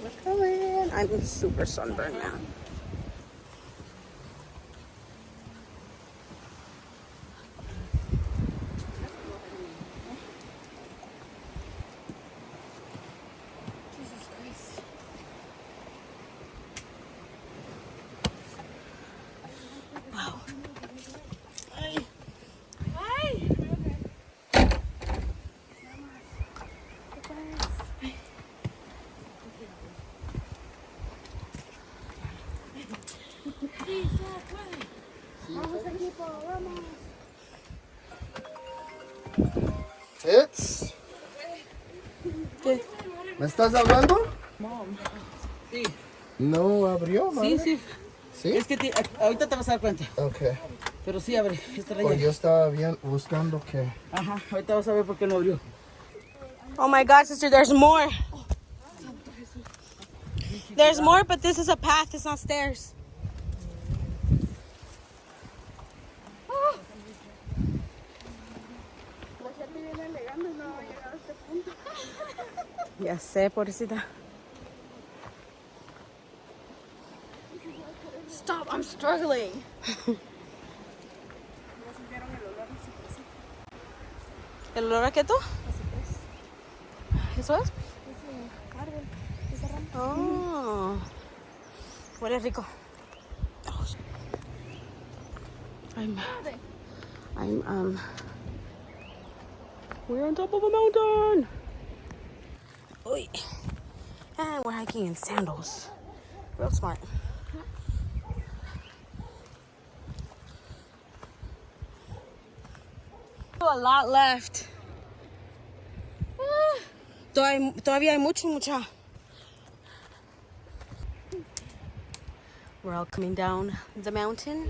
We're going. I'm super sunburned now. It's... ¿Qué? ¿Me estás hablando? Mom. Sí. No abrió, madre. Sí. ¿Sí? Es que ahorita te vas a dar cuenta. Ok. Pero sí abre. Esta la Pues llave. yo estaba bien buscando que... Ajá. Ahorita vas a ver por qué no abrió. Oh my God, sister, there's more. There's more, but this is a path. It's not stairs. Ya sé, pobrecita. Stop, I'm struggling. ¿El olor a qué tú? ¿Eso es? Oh. Huele rico. We're on top of a mountain. Uy. And we're hiking in sandals. Real smart. A lot left. Todavía hay mucha. We're all coming down the mountain.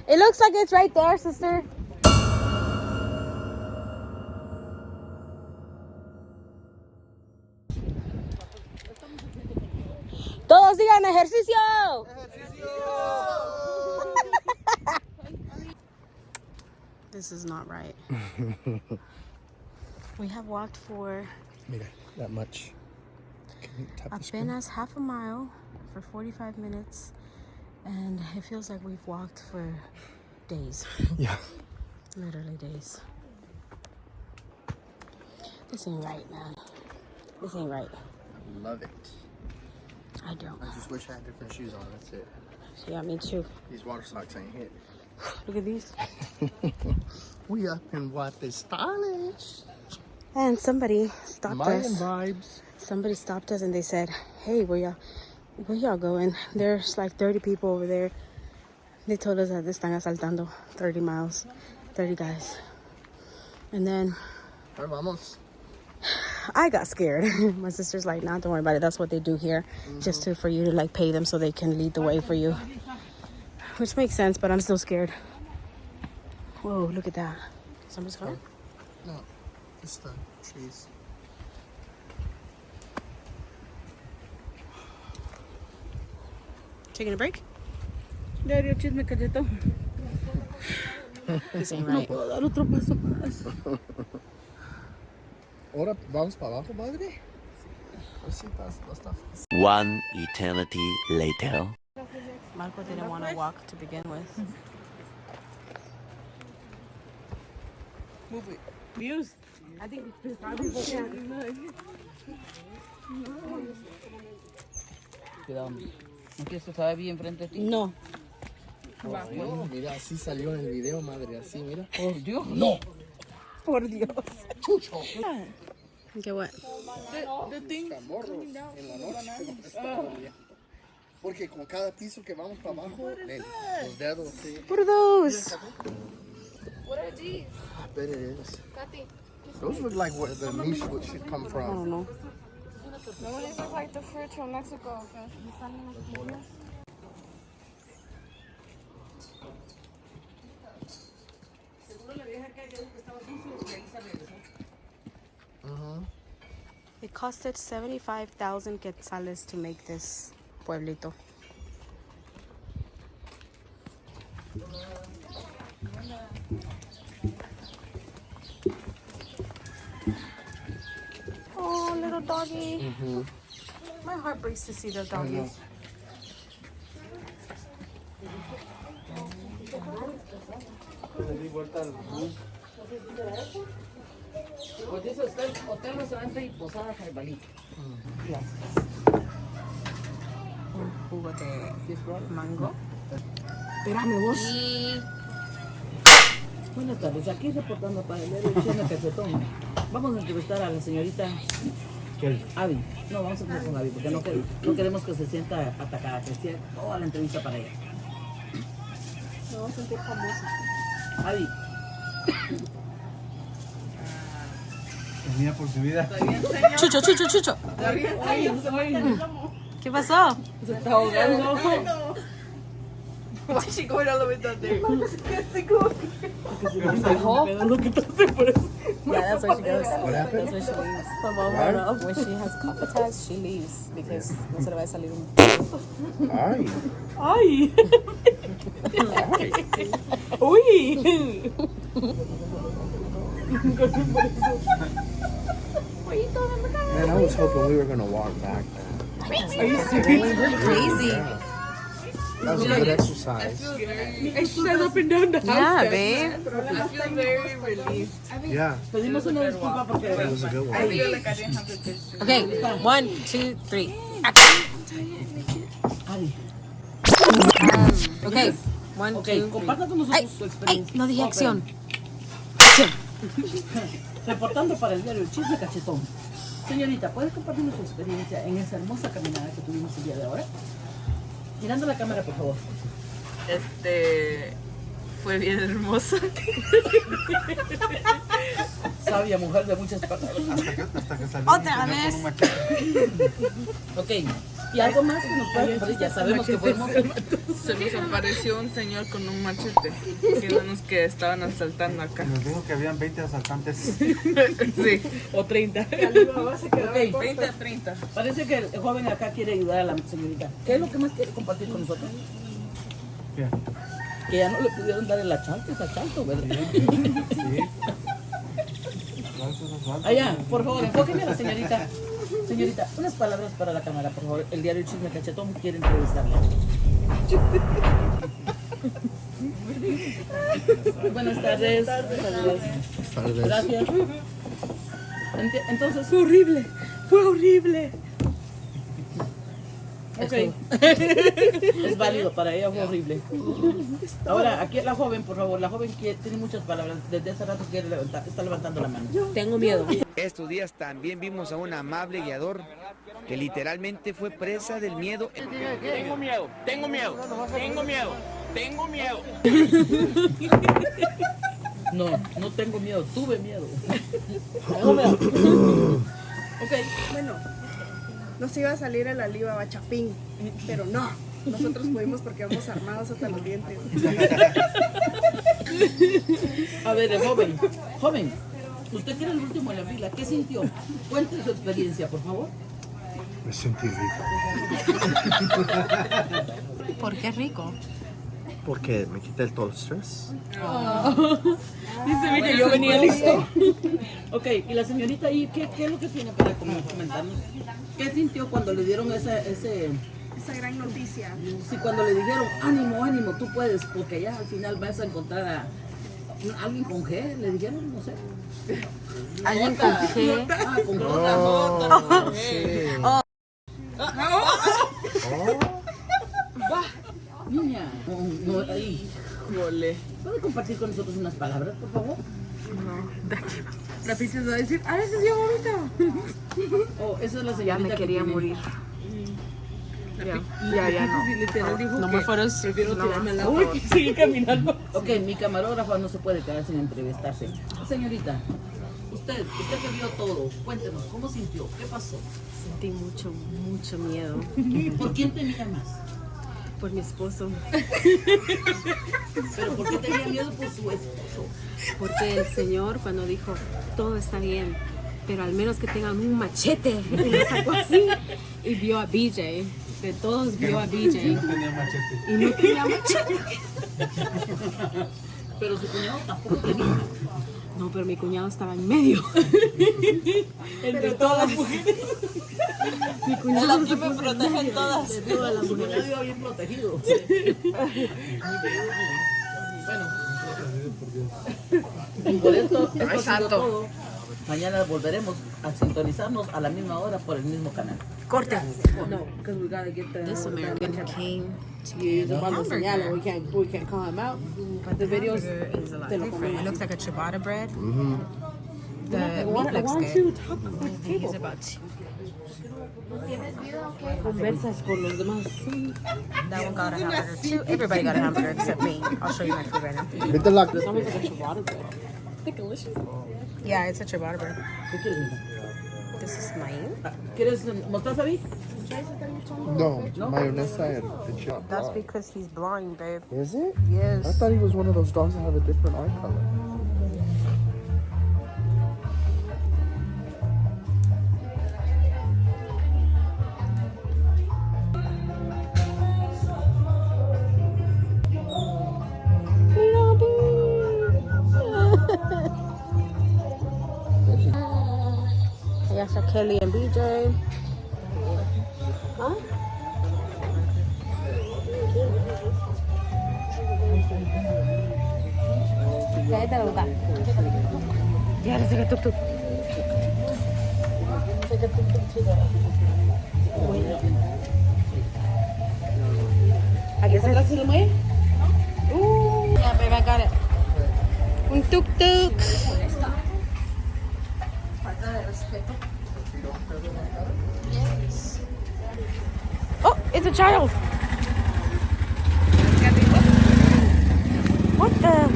It looks like it's right there, sister. Todos digan ejercicio. This is not right. We have walked for Mira, that much. Can you tap the screen? apenas half a mile for 45 minutes, and it feels like we've walked for days. Yeah. Literally days. This ain't right, man. This ain't right. Love it. I don't. I just wish I had different shoes on. That's it. Yeah, me too. These water socks ain't hit. Look at these. We up in what is stylish. And somebody stopped Mayan us. vibes. Somebody stopped us and they said, "Hey, where y'all going? There's like 30 people over there." They told us that they están asaltando 30 miles, 30 guys. And then Ahora vamos. I got scared. My sister's like, "Nah, don't worry about it. That's what they do here, just for you to like pay them so they can lead the way for you." Which makes sense, but I'm still scared. Whoa, look at that. Somebody's coming? No, just the trees. Taking a break? Ya dio chisme cachetón. This ain't No right. puedo dar otro paso más. Ahora vamos para abajo, madre. Así está. One eternity later. Marco didn't want to walk to begin with. Move it. Views. I think people can. Cuidado. ¿No quieres que estaba bien enfrente de ti? No. Oh, mira, así salió en el video, madre. Así, mira. Por Dios. No. Por Dios. Chucho. Okay, what? The thing Camorros en la noche. Porque con cada piso que vamos para abajo, los dedos, sí. What are those? What are these? I bet it is. Tati. Those look like where the niche should come I from. don't know. No, these look like the fruits from Mexico. costed 75,000 quetzales to make this pueblito. Oh, little doggy. My heart breaks to see the doggy. Pues eso está el hotel, restaurante y posada Jaibalí. Un jugo de mango. Espérame vos. Buenas tardes, aquí reportando para el diario China Cachetón. Vamos a entrevistar a la señorita Abby. No, vamos a empezar con Abby porque no queremos que se sienta atacada, que sea toda la entrevista para ella. Me voy a sentir famosa. Abby, Tenía por su vida. Chucho. ¿Qué pasó? se está ahogando. Why is she going all the way down there? Yeah, that's where she goes. What happened? That's where she leaves. When she has cough attacks, she leaves because no se le va a salir un... Ay. ¡Ay! ¡Uy! Man, I was hoping we were gonna walk back. Are you serious? We're crazy. That was a good exercise. I shut up and down the house. Yeah, babe. I feel very relieved. Yeah, Pedimos una disculpa porque that was a good I one. feel like I didn't have the picture. Okay, 1, 2, 3. Abby, Okay, 1, 2, ok, 3. comparta con nosotros su Ay, experiencia. no dije Oh, acción. espérame. Reportando para el diario El Chisme Cachetón. Señorita, ¿puedes compartirnos su experiencia en esa hermosa caminada que tuvimos el día de ahora? Mirando la cámara, por favor. Fue bien hermoso. Sabia mujer de muchas palabras. Hasta que salió Otra vez. Ok, ¿y algo más que nos pueda compartir? Ya sabemos que fuimos... Se nos apareció un señor con un machete diciéndonos que estaban asaltando acá. Nos dijo que habían 20 asaltantes. Sí, O 30. Ok, 30, 30. parece que el joven acá quiere ayudar a la señorita. ¿Qué es lo que más quiere compartir con nosotros? ¿Qué? Que ya no le pudieron dar el asalto, ¿verdad? Sí. Gracias, Osvaldo. Allá, por favor, enfóqueme a la señorita. Señorita, unas palabras para la cámara, por favor. El diario Chisme Cachetón quiere entrevistarle. Buenas tardes. Gracias. Entonces, fue horrible. Ok. Es válido, para ella fue horrible. Ahora, aquí la joven, por favor. La joven tiene muchas palabras. Desde hace rato quiere levantar, está levantando la mano. Tengo miedo. Estos días también vimos a un amable guiador que literalmente fue presa del miedo. Tengo miedo. No, no tengo miedo, tuve miedo. Ok. Bueno, nos iba a salir el Alibaba Chapín, pero no. Nosotros pudimos porque vamos armados hasta los dientes. A ver, joven, usted que era el último en la fila, ¿qué sintió? Cuente su experiencia, por favor. Me sentí rico. ¿Por qué rico? Porque me quité todo el estrés. Dice que yo venía listo. Ok, y la señorita ahí, ¿qué es lo que tiene para comentarnos? ¿Qué sintió cuando le dieron esa gran noticia? Sí, cuando le dijeron, ánimo, tú puedes, porque ya al final vas a encontrar a alguien con G, le dijeron, no sé. ¿Alguien con G? Ah, con Oh, sí. Niña, no, ahí. ¿Puede compartir con nosotros unas palabras, por favor? La pizza va a decir, ese sí bonito. Oh, esa es la Ya señorita me quería que tiene- morir. Ya no. Literal dijo No que me fueras. prefiero tirarme al agua y seguir caminando. Ok, mi camarógrafo no se puede quedar sin entrevistarse. Señorita, usted que vio todo, cuéntenos, ¿cómo sintió? ¿Qué pasó? Sentí mucho miedo ¿Por quién temía más? por mi esposo. ¿Pero por qué tenía miedo por su esposo? Porque el Señor cuando dijo, todo está bien, pero al menos que tengan un machete. Y lo sacó así y vio a BJ. De todos vio a BJ. No tenía machete. Y no tenía machete. Pero su cuñado tampoco tenía. No, pero mi cuñado estaba en medio. Entre todas las mujeres. Mi cuñado Aquí me protegen todas. De todas las mujeres iba bien protegido. Bueno. Y por esto ha sido todo. Mañana volveremos a sintonizarnos a la misma hora por el mismo canal. Corte. No, because we gotta get the. This American came to Yeah, the mando señala. We can't call him out. But the videos. is a lot te lo different. It comemos. looks like a ciabatta bread. The Why meat looks don't good. you talk at the He's table? about to. Conversas con los demás. That one got a hamburger too. Everybody got a hamburger except me. I'll show you my food right now. Vete la... It's almost like a ciabatta bread. Yeah, it's a ciabatta bread. ¿Qué quieres, mija? This is mine. ¿Quieres mostaza, Vi? No, mayonesa and chop. That's because he's blind, babe. Is it? Yes. I thought he was one of those dogs that have a different eye color. Yes, Kelly and BJ. Huh? Ya, let's take a tuk-tuk. ¿Aquí atrás se lo mueve? Yeah, babe, I got it. Un tuk-tuk. Oh, it's a child. What the?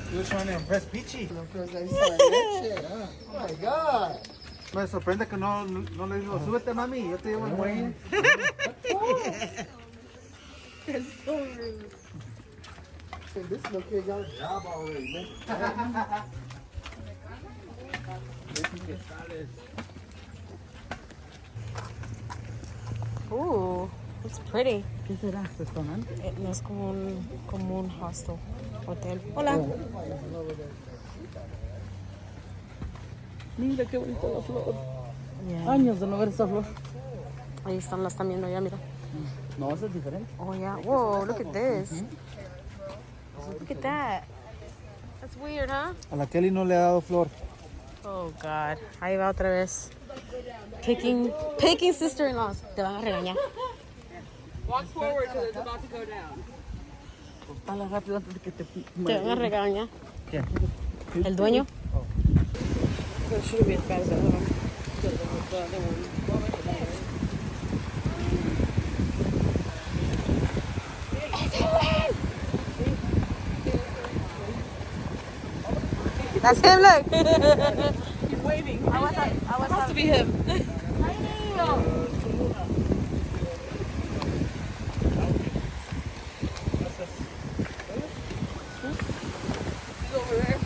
He was trying to impress Peachy. Oh my God. Me sorprende que no le digo, súbete mami, yo te llevo el muelle. Hey, this little kid got a job already, man. Ooh, it's pretty. ¿Qué será? ¿Restaurante? No es como un hostel, hotel. Hola. Mira qué bonita la flor. Yeah. Años de no ver esa flor. Ahí están, la están viendo ya, mira. No, esa es diferente. Oh, yeah. Whoa, look at this. Look at that. That's weird, huh? A la Kelly no le ha dado flor. Oh, God. Ahí va otra vez. Picking sister-in-laws. Te van a regañar. Walk forward because it's about to go down. Dale rápido antes de que te... Te van a regañar. ¿Qué? ¿El dueño? That's him, look. He's waving. I was Has to be him. He's over there.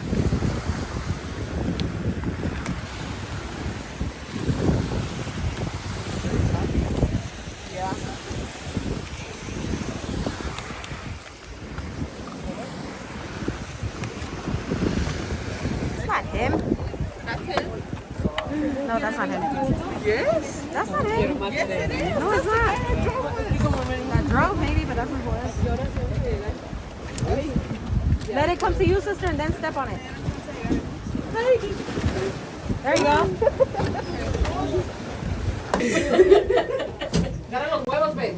Yeah. That's not him. That's him. No, that's not him. Yes. That's not him. Yes, it is. No, it's not. That drove maybe, but that's not who it is. Let it come to you, sister, and then step on it. There you go. Agarra los huevos, ven.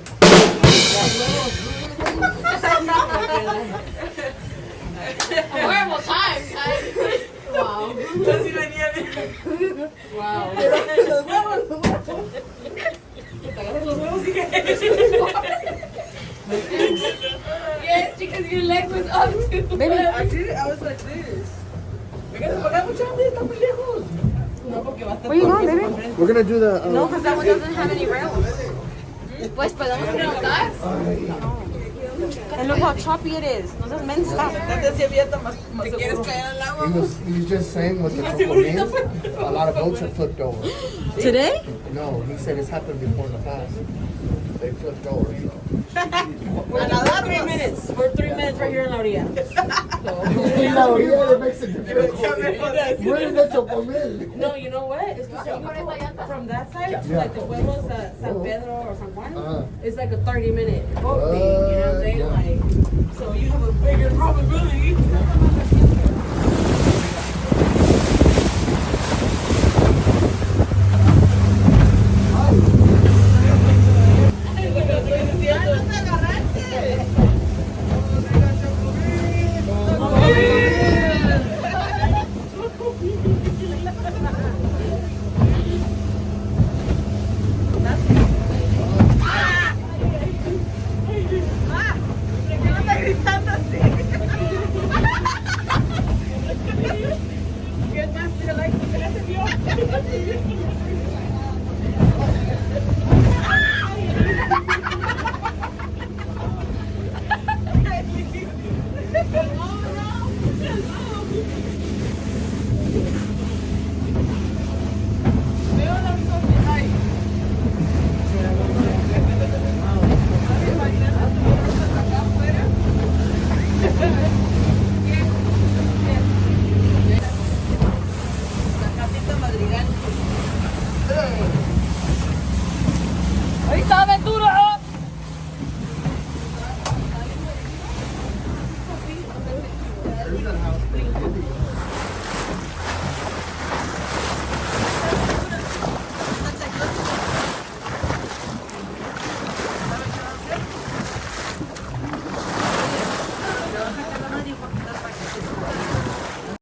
Horrible time, guys. Wow. Así venía bien. Wow. Agarra los huevos y que... Yes, because your leg was up too. Baby. I did. I was like this. Venga, se paga mucha hambre, está muy lejos. No, porque va a estar... Where you going, baby? We're gonna do the... No, because that one doesn't have any rails. Pues podemos preguntar. And look how choppy it is. No seas mensa. ¿Te quieres caer al agua? He was just saying with the chocomil, a lot of boats are flipped over. Today? No, he said it's happened before in the past. They flipped over. So. We're 3 minutes. We're 3 minutes right here in La Orilla. No, yeah, it makes a difference. We're in the chocomil. No, you know what? It's from that side to like the Huevos, San Pedro or San Juan, it's like a 30-minute boat thing. You know what I'm saying? Like, so you have a bigger probability. ¿Qué más? Mira, like,